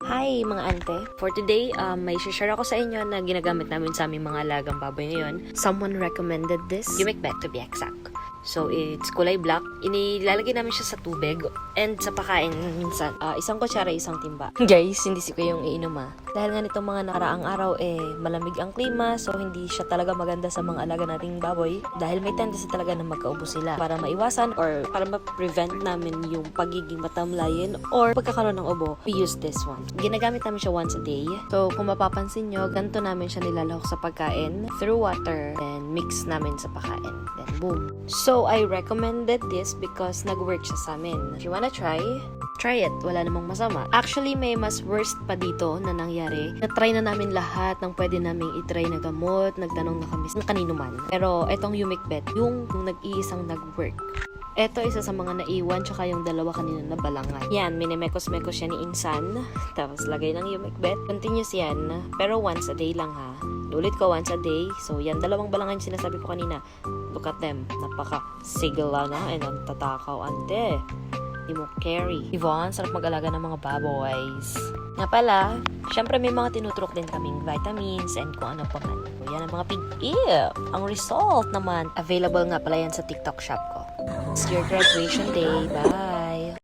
Hi mga ante! For today, may share ako sa inyo na ginagamit namin sa aming mga alagang baboy ngayon. Someone recommended this. Yumic Bet to be exact. So, it's kulay black. Inilalagay namin siya sa tubig and sa pakain minsan. Isang kutsara, isang timba. Guys, hindi si Kuya yung iinom Dahil nga nitong mga nakaraang araw, malamig ang klima. So, hindi siya talaga maganda sa mga alaga nating baboy. Dahil may tendency talaga na magkaubo sila. Para maiwasan or para ma-prevent namin yung pagiging matamlayin or pagkakaroon ng ubo, we use this one. Ginagamit namin siya once a day. So, kung mapapansin nyo, ganito namin siya nilalahok sa pagkain through water. Then, mix namin sa pakain. Then, boom. So, I recommended this because nag-work siya sa amin. If you wanna try it. Wala namang masama. Actually, may mas worst pa dito na nangyari. Na-try na namin lahat ng pwede naming i-try na gamot. Nagtanong na kami ng kanino man. Pero, etong Yumic Bet, yung nag-iisang nag-work. Ito, isa sa mga naiwan, tsaka yung dalawa kanina na balangan. Yan, minimekos-mekos siya ni Insan. Tapos, lagay ng Yumic Bet. Continuous yan. Pero once a day lang ha. Ulit ko, once a day. So, yan, dalawang balangan yung sinasabi ko kanina. Look at them. Napaka-sigla na. And ang tatakaw, ante. Di mo carry. Yvonne, sarap mag-alaga ng mga baboys. Nga pala, syempre may mga tinuturok din kaming vitamins and kung ano pa man. So, yan ang mga pig-ip. Ang result naman, available nga pala yan sa TikTok shop ko. It's your graduation day. Bye!